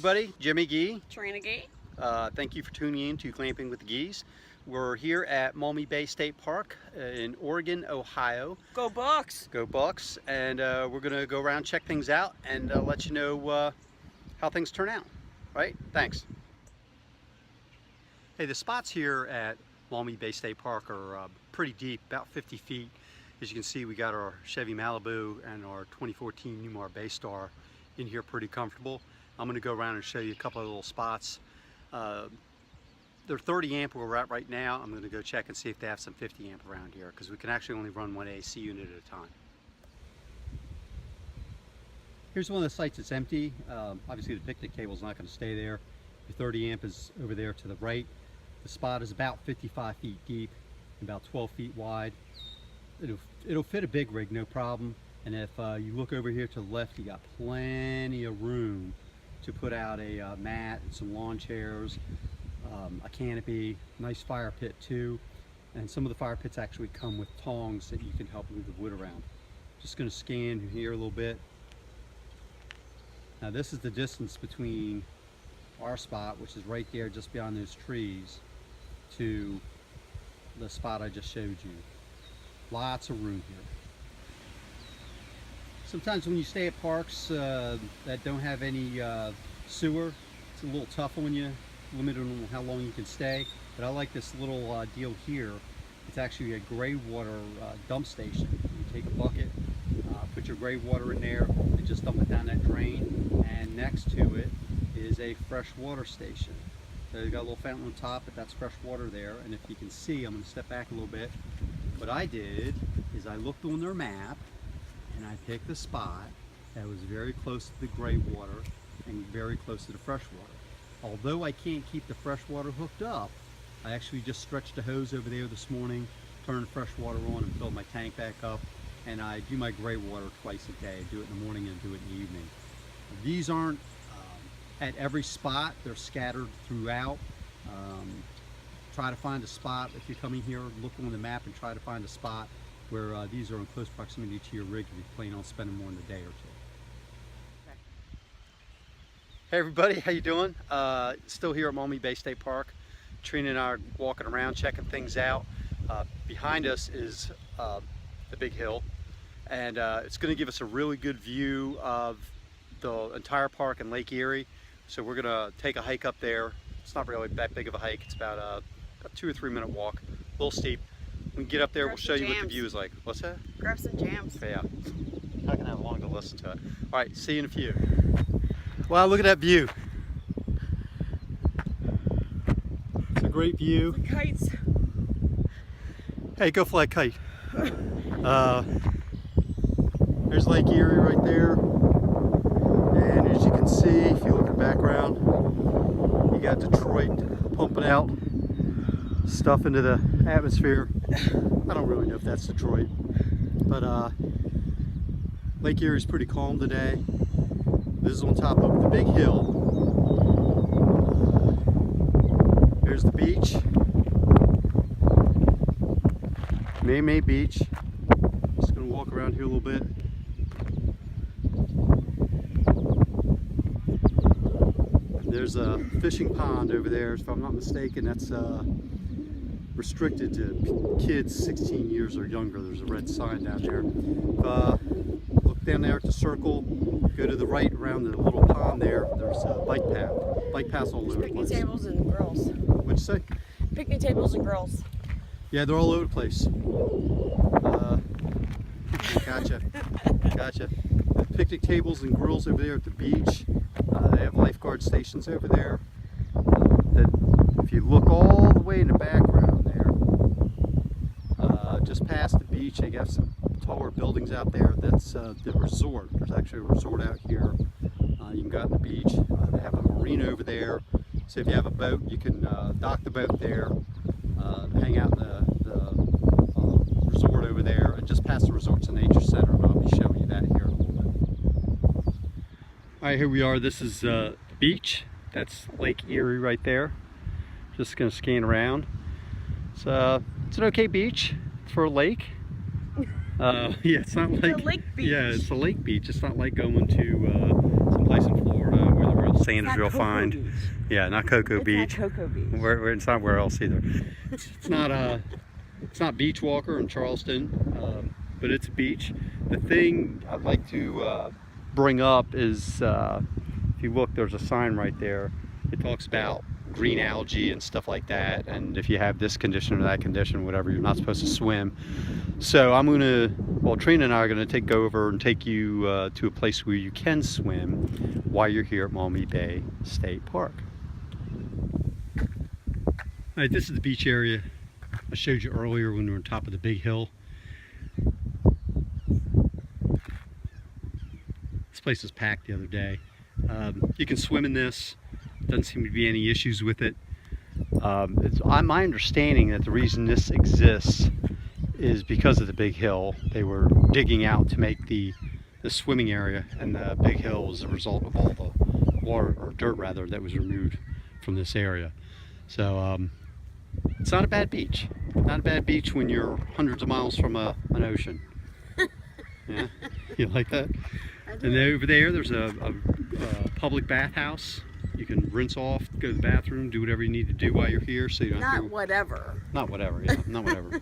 everybody, Jimmy Gee. Trina Gee. Thank you for tuning in to Glamping with the Gees. We're here at Maumee Bay State Park in Oregon, Ohio. Go Bucks! Go Bucks! And we're going to go around, check things out, and let you know how things turn out. Right? Thanks. Hey, the spots here at Maumee Bay State Park are pretty deep, about 50 feet. As you can see, we got our Chevy Malibu and our 2014 Newmar Baystar in here pretty comfortable. I'm going to go around and show you a couple of little spots. They're 30 amp where we're at right now. I'm going to go check and see if they have some 50 amp around here, because we can actually only run one AC unit at a time. Here's one of the sites that's empty. Obviously the picnic table is not going to stay there. The 30 amp is over there to the right. The spot is about 55 feet deep, about 12 feet wide. It'll fit a big rig, no problem. And if you look over here to the left, you got plenty of room to put out a mat and some lawn chairs, a canopy, nice fire pit too. And some of the fire pits actually come with tongs that you can help move the wood around. Just going to scan here a little bit. Now this is the distance between our spot, which is right there just beyond those trees, to the spot I just showed you. Lots of room here. Sometimes when you stay at parks that don't have any sewer, it's a little tough on you, limited on how long you can stay. But I like this little deal here. It's actually a gray water dump station. You take a bucket, put your gray water in there, and just dump it down that drain. And next to it is a fresh water station. So you've got a little fountain on top, but that's fresh water there. And if you can see, I'm going to step back a little bit. What I did is I looked on their map and I picked a spot that was very close to the gray water and very close to the fresh water. Although I can't keep the fresh water hooked up, I actually just stretched the hose over there this morning, turned the fresh water on and filled my tank back up. And I do my gray water twice a day. I do it in the morning and do it in the evening. These aren't at every spot, they're scattered throughout. Try to find a spot, if you're coming here, look on the map and try to find a spot where these are in close proximity to your rig if you plan on spending more than a day or two. Okay. Hey everybody, how you doing? Still here at Maumee Bay State Park. Trina and I are walking around checking things out. Behind us is the big hill, and it's going to give us a really good view of the entire park and Lake Erie. So we're going to take a hike up there. It's not really that big of a hike. It's about a 2 or 3 minute walk, a little steep. When we get up there, we'll show you what the view is like. What's that? Grab some jams. Yeah. You're not going to have long to listen to it. All right, see you in a few. Wow, look at that view. It's a great view. The kites. Hey, go fly a kite. There's Lake Erie right there. And as you can see, if you look at the background, you got Detroit pumping out stuff into the atmosphere. I don't really know if that's Detroit, but Lake Erie is pretty calm today. This is on top of the big hill. There's the beach, Maumee Beach. Just gonna walk around here a little bit. There's a fishing pond over there, if I'm not mistaken. That's restricted to kids 16 years or younger. There's a red sign down there. Look down there at the circle, go to the right around the little pond there. There's a bike path. Bike paths all over the place. Picnic tables and grills. What'd you say? Picnic tables and grills. Yeah, they're all over the place. Gotcha. Gotcha. The picnic tables and grills over there at the beach. They have lifeguard stations over there. If you look all the way in the background there, just past the beach, they got some taller buildings out there. That's the resort. There's actually a resort out here. You can go out to the beach. They have a marina over there. So if you have a boat, you can dock the boat there, hang out in the resort over there, and just past the resort's a nature center, and I'll be showing you that here in a little bit. All right, here we are. This is the beach. That's Lake Erie right there. Just gonna scan around. So it's an okay beach for a lake. Yeah, it's not like a lake beach. Yeah, it's a lake beach. It's not like going to someplace in Florida where the real sand is real fine. Beach. Yeah, not Cocoa Beach. Not Cocoa Beach. It's not where else either. It's not Beach Walker in Charleston, but it's a beach. The thing I'd like to bring up is, if you look, there's a sign right there. It talks about green algae and stuff like that, and if you have this condition or that condition, whatever, you're not supposed to swim. So I'm gonna, well, Trina and I are gonna go over and take you to a place where you can swim while you're here at Maumee Bay State Park. All right, this is the beach area I showed you earlier when we were on top of the big hill. This place was packed the other day. You can swim in this. Doesn't seem to be any issues with it. It's my understanding that the reason this exists is because of the big hill. They were digging out to make the swimming area, and the big hill was a result of all the water, or dirt rather, that was removed from this area. So it's not a bad beach. Not a bad beach when you're hundreds of miles from an ocean. Yeah, you like that? And then over there, there's a public bathhouse. You can rinse off, go to the bathroom, do whatever you need to do while you're here. So you don't have to, whatever. Not whatever, yeah, not whatever.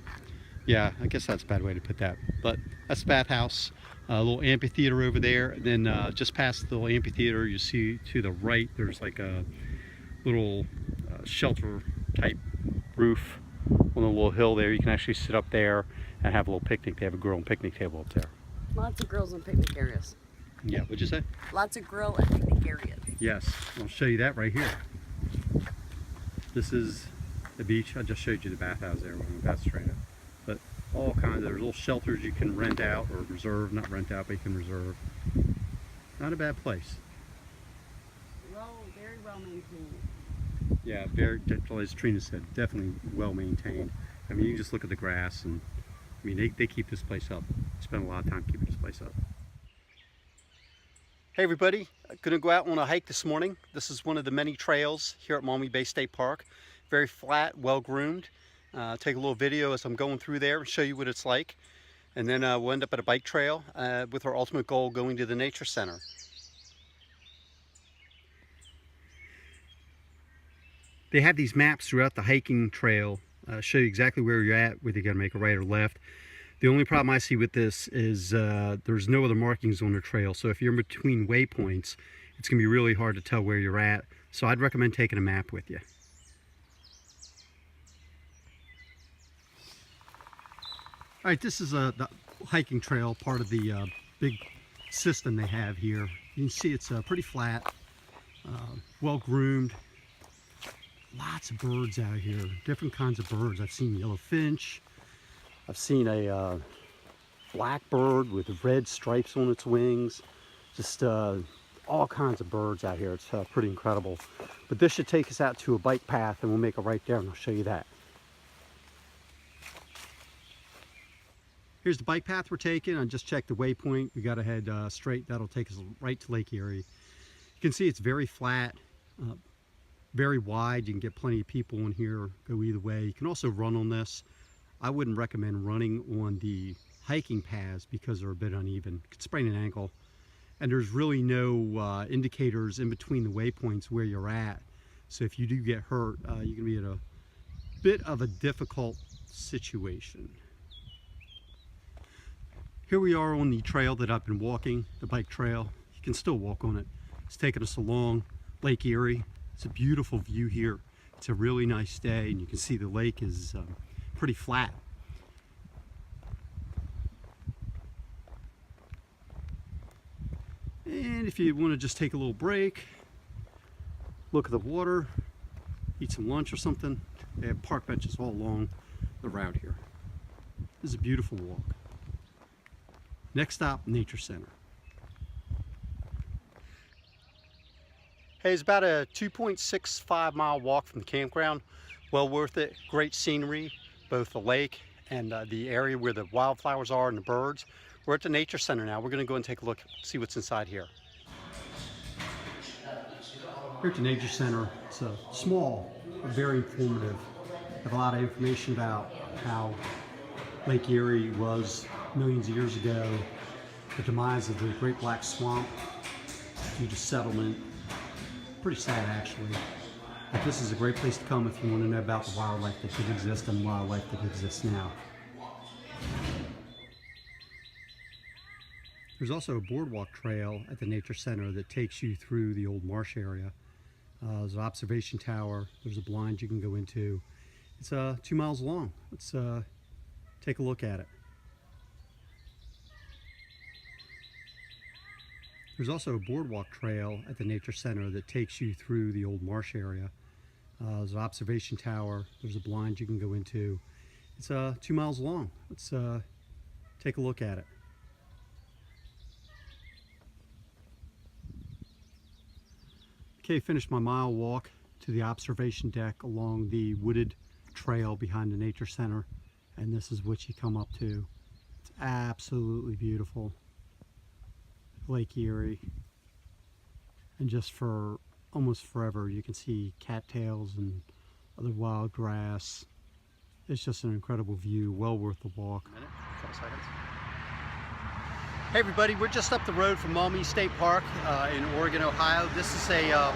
Yeah, I guess that's a bad way to put that. But that's the bathhouse. A little amphitheater over there. And then just past the little amphitheater, you see to the right, there's like a little shelter type roof on a little hill there. You can actually sit up there and have a little picnic. They have a grill and picnic table up there. Lots of grills and picnic areas. Yeah, what'd you say? Lots of grill and picnic areas. Yes, I'll show you that right here. This is the beach. I just showed you the bathhouse there when we passed straight up. But all kinds of, there's little shelters you can rent out or reserve, not rent out, but you can reserve. Not a bad place. Very well maintained. Yeah, very, as Trina said, definitely well maintained. I mean, you can just look at the grass, and I mean, they keep this place up. Spend a lot of time keeping this place up. Hey everybody, gonna go out on a hike this morning. This is one of the many trails here at Maumee Bay State Park. Very flat, well groomed. Take a little video as I'm going through there and show you what it's like. And then we'll end up at a bike trail with our ultimate goal going to the nature center. They have these maps throughout the hiking trail, show you exactly where you're at, whether you're gonna make a right or left. The only problem I see with this is there's no other markings on the trail. So if you're in between waypoints, it's gonna be really hard to tell where you're at. So I'd recommend taking a map with you. All right, this is the hiking trail, part of the big system they have here. You can see it's pretty flat, well groomed. Lots of birds out here, different kinds of birds. I've seen yellow finch. I've seen a blackbird with red stripes on its wings. Just all kinds of birds out here. It's pretty incredible. But this should take us out to a bike path, and we'll make a right there, and I'll show you that. Here's the bike path we're taking. I just checked the waypoint. We got to head straight. That'll take us right to Lake Erie. You can see it's very flat, very wide. You can get plenty of people in here, go either way. You can also run on this. I wouldn't recommend running on the hiking paths because they're a bit uneven. You could sprain an ankle. And there's really no indicators in between the waypoints where you're at. So if you do get hurt, you can be at a bit of a difficult situation. Here we are on the trail that I've been walking, the bike trail. You can still walk on it. It's taken us along Lake Erie. It's a beautiful view here. It's a really nice day, and you can see the lake is pretty flat. And if you want to just take a little break, look at the water, eat some lunch or something, they have park benches all along the route here. This is a beautiful walk. Next stop, Nature Center. Hey, it's about a 2.65 mile walk from the campground. Well worth it. Great scenery, both the lake and the area where the wildflowers are and the birds. We're at the Nature Center now. We're going to go and take a look, see what's inside here. Here at the Nature Center, it's small, but very informative. Have a lot of information about how Lake Erie was millions of years ago, the demise of the Great Black Swamp due to settlement, pretty sad actually. But this is a great place to come if you want to know about the wildlife that did exist and wildlife that exists now. There's also a boardwalk trail at the nature center that takes you through the old marsh area. There's an observation tower, there's a blind you can go into. It's 2 miles long. Let's take a look at it. There's also a boardwalk trail at the nature center that takes you through the old marsh area. There's an observation tower, there's a blind you can go into. It's 2 miles long. Let's take a look at it. Okay, finished my mile walk to the observation deck along the wooded trail behind the nature center, and this is what you come up to. It's absolutely beautiful. Lake Erie, and just for almost forever you can see cattails and other wild grass. It's just an incredible view, well worth the walk. Couple seconds. Hey everybody, we're just up the road from Maumee State Park in Oregon, Ohio. This is a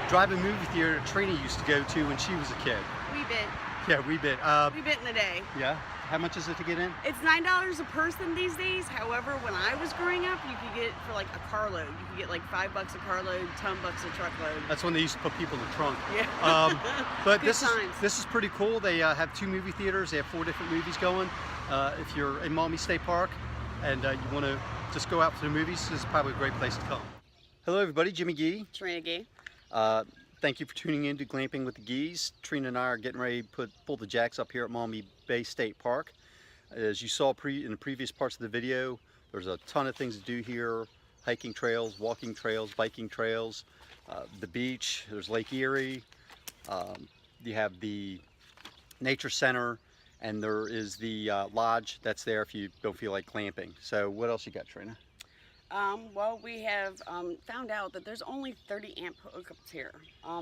drive-in movie theater Trina used to go to when she was a kid. We bit. Yeah, we bit. We bit in a day. Yeah? How much is it to get in? It's $9 a person these days. However, when I was growing up, you could get it for like a carload. You could get like $5 a carload, $10 a truckload. That's when they used to put people in the trunk. Yeah. But Good this times. is pretty cool. They have 2 movie theaters. They have 4 different movies going. If you're in Maumee State Park and you want to just go out to the movies, this is probably a great place to come. Hello everybody, Jimmy Gee. Trina Gee. Thank you for tuning in to Glamping with the Gees. Trina and I are getting ready to pull the jacks up here at Maumee Bay State Park. As you saw in the previous parts of the video, there's a ton of things to do here. Hiking trails, walking trails, biking trails, the beach, there's Lake Erie, you have the nature center, and there is the lodge that's there if you don't feel like glamping. So what else you got, Trina? Well, we have found out that there's only 30 amp hookups here.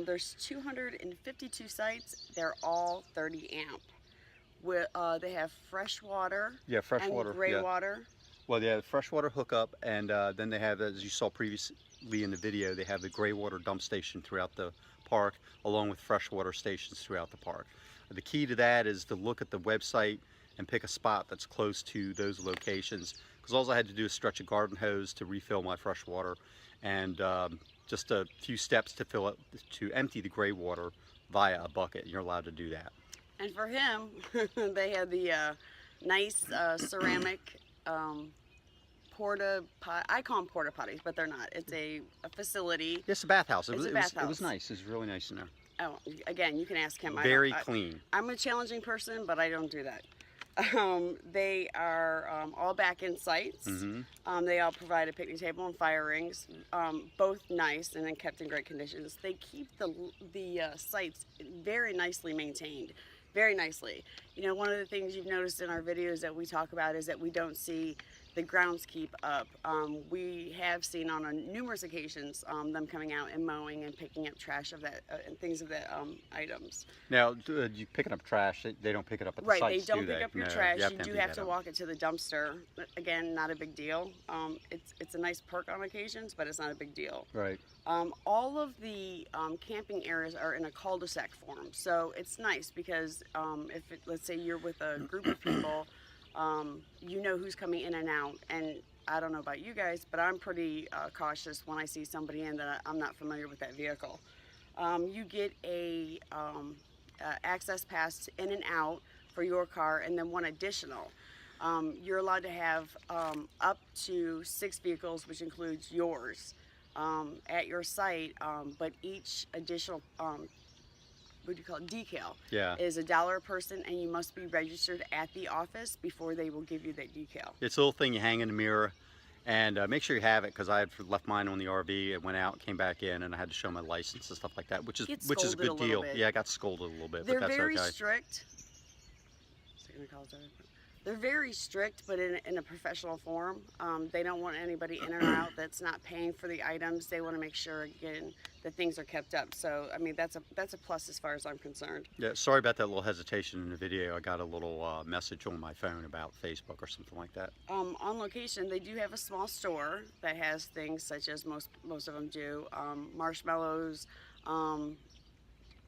There's 252 sites. They're all 30 amp. They have fresh water, Yeah, fresh water. and gray yeah. water. Well, they have freshwater hookup, and then they have, as you saw previously in the video, they have the gray water dump station throughout the park, along with freshwater stations throughout the park. The key to that is to look at the website and pick a spot that's close to those locations, because all I had to do is stretch a garden hose to refill my fresh water, and just a few steps to empty the gray water via a bucket. You're allowed to do that. And for him, they have the nice ceramic porta pot. I call them porta potties, but they're not. It's a facility. It's a bathhouse. It's a It bathhouse. was nice. It was really nice in there. Oh, again, you can ask him. Very clean. I'm a challenging person, but I don't do that. They are all back-in sites. Mm-hmm. They all provide a picnic table and fire rings, both nice and then kept in great conditions. They keep the sites very nicely maintained, very nicely. You know, one of the things you've noticed in our videos that we talk about is that we don't see the grounds keep up. We have seen on numerous occasions them coming out and mowing and picking up trash of that and things of that items. Now, you picking up trash, they don't pick it up at the Right, sites, they don't do pick up your No, trash. You empty do have that to out. walk it to the dumpster. Again, not a big deal. It's a nice perk on occasions, but it's not a big deal. Right. All of the camping areas are in a cul-de-sac form, so it's nice because let's say you're with a group of people, you know who's coming in and out, and I don't know about you guys, but I'm pretty cautious when I see somebody in that I'm not familiar with that vehicle. You get a access pass in and out for your car, and then one additional. You're allowed to have up to 6 vehicles, which includes yours, at your site, but each additional what do you call it, decal, Yeah. is $1 a person, and you must be registered at the office before they will give you that decal. It's a little thing you hang in the mirror, and make sure you have it, because I had left mine on the RV. It went out, came back in, and I had to show my license and stuff like that, which is a scolded a good little deal. bit. Yeah, I got scolded a little bit, They're but that's very okay. strict. They're very strict, but in a professional form. They don't want anybody in or out that's not paying for the items. They want to make sure, again, that things are kept up. So, I mean, that's a plus as far as I'm concerned. Yeah, sorry about that little hesitation in the video. I got a little message on my phone about Facebook or something like that. On location, they do have a small store that has things such as most of them do, marshmallows,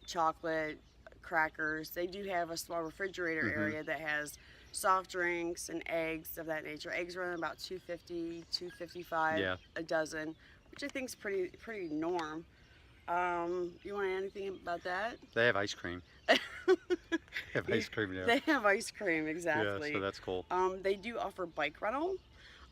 chocolate, crackers. They do have a small refrigerator area that has soft drinks and eggs of that nature. Eggs run about $2.50, $2.55 a dozen, which I think is pretty norm. You want to add anything about that? They have ice cream. They have ice cream now. They have ice cream, exactly. Yeah, so that's cool. They do offer bike rental.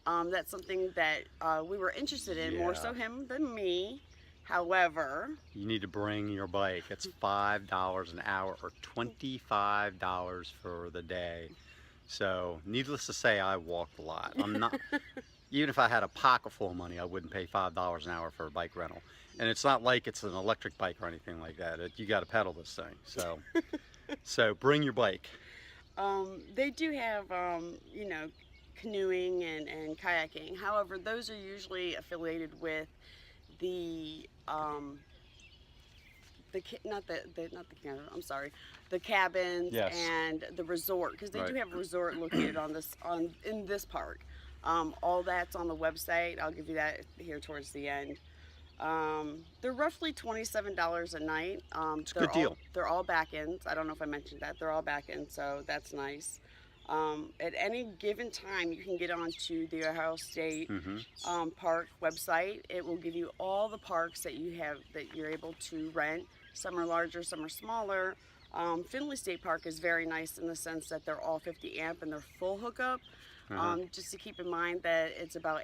That's something that we were interested in, more so him than me. However, you need to bring your bike. It's $5 an hour or $25 for the day. So, needless to say, I walked a lot. I'm not, even if I had a pocket full of money, I wouldn't pay $5 an hour for a bike rental. And it's not like it's an electric bike or anything like that. You got to pedal this thing. So, so bring your bike. They do have, you know, canoeing and kayaking. However, those are usually affiliated with the the cabins and the resort, because they do have a resort located in this park. All that's on the website. I'll give you that here towards the end. They're roughly $27 a night. It's a good deal. They're all back ends. I don't know if I mentioned that. They're all back ends, so that's nice. At any given time, you can get onto the Ohio State Park website. It will give you all the parks that you're able to rent. Some are larger, some are smaller. Findlay State Park is very nice in the sense that they're all 50 amp and they're full hookup. Just to keep in mind that it's about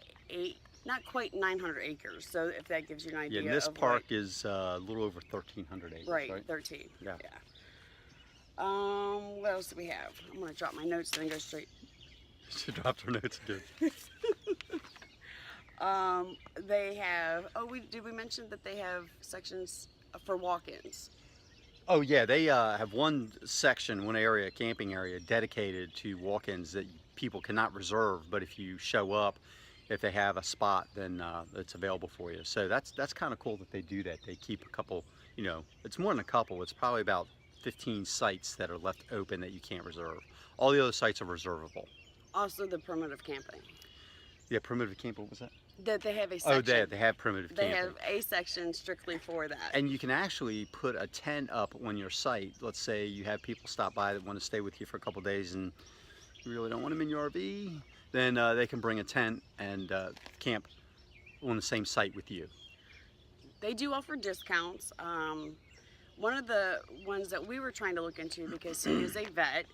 not quite 900 acres. So if that gives you an idea. Yeah, and this park is a little over 1,300 acres. Right, 13. Yeah. What else do we have? I'm going to drop my notes and then go straight. She dropped her notes again. They have, did we mention that they have sections for walk-ins? Oh yeah, they have one section, one area, camping area, dedicated to walk-ins that people cannot reserve, but if you show up, if they have a spot, then it's available for you. So that's kind of cool that they do that. They keep a couple, you know, it's more than a couple, it's probably about 15 sites that are left open that you can't reserve. All the other sites are reservable. Also the primitive camping. Yeah, primitive camping, what was that? That they have a section. Oh, they have primitive camping. They have a section strictly for that. And you can actually put a tent up on your site. Let's say you have people stop by that want to stay with you for a couple of days and you really don't want them in your RV, then they can bring a tent and camp on the same site with you. They do offer discounts. One of the ones that we were trying to look into, because he is a vet,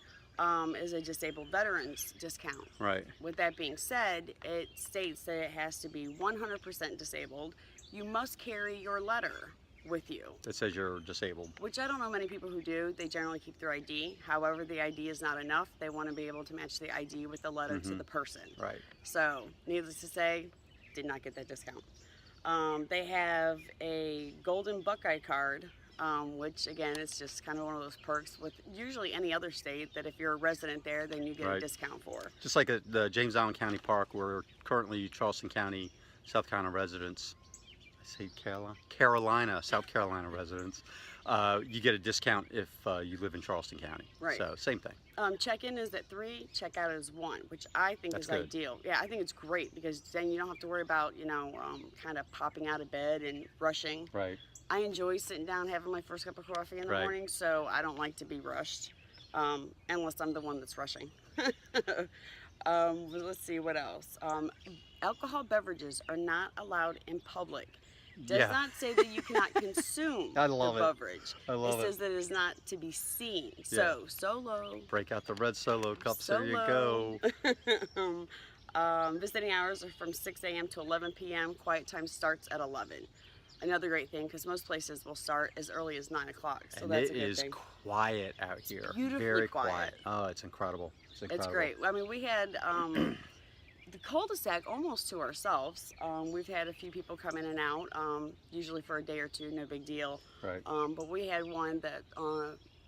is a disabled veterans discount. Right. With that being said, it states that it has to be 100% disabled. You must carry your letter with you. That says you're disabled. Which I don't know many people who do. They generally keep their ID. However, the ID is not enough. They want to be able to match the ID with the letter to the person. Right. So, needless to say, did not get that discount. They have a golden Buckeye card, which again is just kind of one of those perks with usually any other state that if you're a resident there, then you get a discount for. Just like the James Island County Park, where currently Charleston County, South Carolina residents, South Carolina residents, you get a discount if you live in Charleston County. Right. So same thing. Check-in is at 3, check-out is 1, which I think is ideal. Yeah, I think it's great because then you don't have to worry about, you know, kind of popping out of bed and rushing. Right. I enjoy sitting down having my first cup of coffee in the morning, so I don't like to be rushed, unless I'm the one that's rushing. Let's see what else. Alcohol beverages are not allowed in public. Does not say that you cannot consume the beverage. I love it. It says that it is not to be seen. So, Solo. Break out the red Solo cups. There you go. Visiting hours are from 6 a.m. to 11 p.m. Quiet time starts at 11. Another great thing, because most places will start as early as 9 o'clock. So and that's it a good is thing. Quiet out here. Beautifully Very quiet. Oh, it's incredible. It's great. I mean, we had the cul-de-sac almost to ourselves. We've had a few people come in and out, usually for a day or two, no big deal. Right. But we had one that,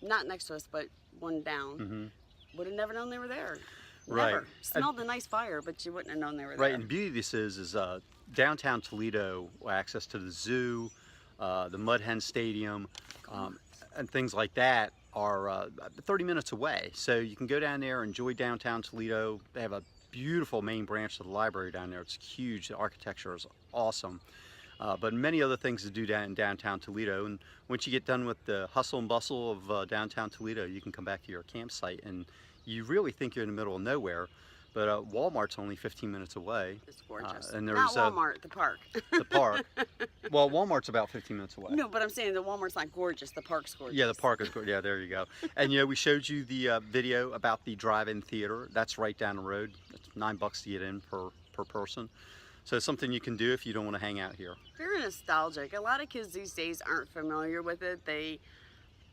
not next to us, but one down. Would have never known they were there. Right. Never. Smelled a nice fire, but you wouldn't have known they were Right, there. and the beauty of this is downtown Toledo, access to the zoo, the Mud Hen Stadium, and things like that are 30 minutes away. So you can go down there, enjoy downtown Toledo. They have a beautiful main branch of the library down there. It's huge. The architecture is awesome. But many other things to do down in downtown Toledo. And once you get done with the hustle and bustle of downtown Toledo, you can come back to your campsite and you really think you're in the middle of nowhere. But Walmart's only 15 minutes away. It's gorgeous. And there's Not Walmart, the park. the park. Well, Walmart's about 15 minutes away. No, but I'm saying the Walmart's not gorgeous. The park's gorgeous. Yeah, the park is good. Yeah, there you go. And you know, we showed you the video about the drive-in theater. That's right down the road. It's $9 to get in per person. So it's something you can do if you don't want to hang out here. Very nostalgic. A lot of kids these days aren't familiar with it. They,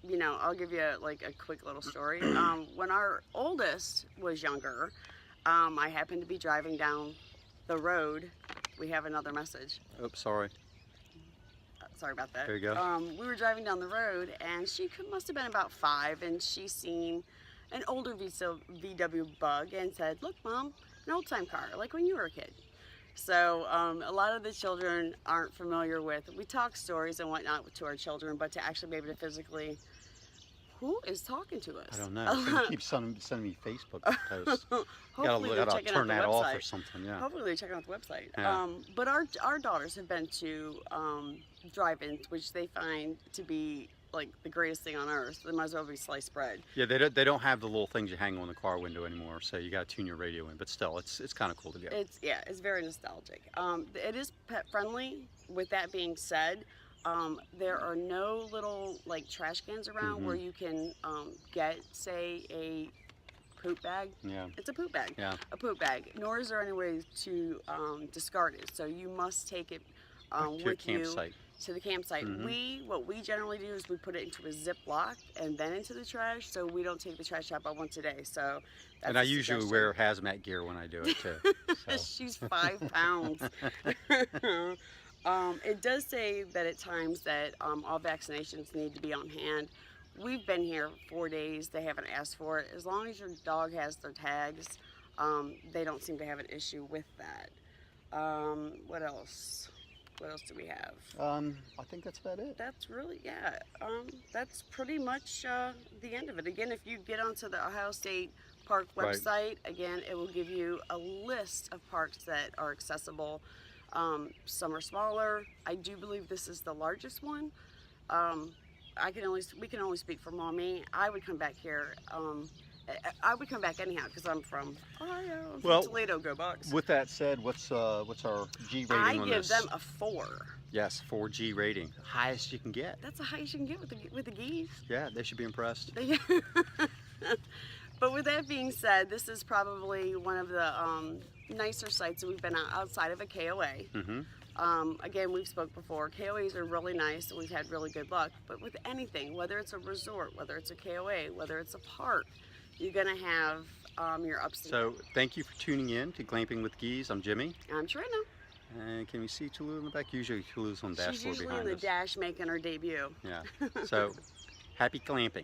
you know, I'll give you like a quick little story. When our oldest was younger, I happened to be driving down the road. We have another message. Oops, sorry. Sorry about that. There you go. We were driving down the road, and she must have been about 5, and she seen an older VW Bug and said, "Look, Mom, an old-time car, like when you were a kid." So a lot of the children aren't familiar with, we talk stories and whatnot to our children, but to actually be able to physically, who is talking to us? I don't know. Somebody keeps sending me Facebook posts. Hopefully they're checking out turn the that website. off or something. Yeah. Hopefully they're checking out the website. Yeah. But our daughters have been to drive-ins, which they find to be like the greatest thing on earth. They might as well be sliced bread. Yeah, they don't have the little things you hang on the car window anymore, so you got to tune your radio in. But still, it's kind of cool to go. It's very nostalgic. It is pet friendly. With that being said, there are no little like trash cans around where you can get, say, a poop bag. Yeah. It's a poop bag. Yeah. A poop bag. Nor is there any way to discard it. So you must take it to with a campsite. you to the campsite. What we generally do is we put it into a Ziploc and then into the trash, so we don't take the trash out but once a day. So that's And I usually wear hazmat gear when I do it too. So. She's 5 pounds. It does say that at times that all vaccinations need to be on hand. We've been here 4 days. They haven't asked for it. As long as your dog has their tags, they don't seem to have an issue with that. What else? What else do we have? I think that's about it. That's really, yeah. That's pretty much the end of it. Again, if you get onto the Ohio State Park website, again, it will give you a list of parks that are accessible. Some are smaller. I do believe this is the largest one. We can only speak for Maumee. I would come back here. I would come back anyhow because I'm from Ohio. I'm from Toledo, go Bucks. With that said, what's our G rating on this? I give them a 4. Yes, 4G rating, highest you can get. That's the highest you can get with the geese. Yeah, they should be impressed. But with that being said, this is probably one of the nicer sites that we've been outside of a KOA. Again, we've spoke before, KOAs are really nice and we've had really good luck, but with anything, whether it's a resort, whether it's a KOA, whether it's a park, you're gonna have your ups and downs. So thank you for tuning in to Glamping with Geese. I'm Jimmy. I'm Trina. And can we see Tulu in the back? Usually Tulu's on the dashboard She's usually behind in the us. dash making her debut. Yeah. So happy glamping.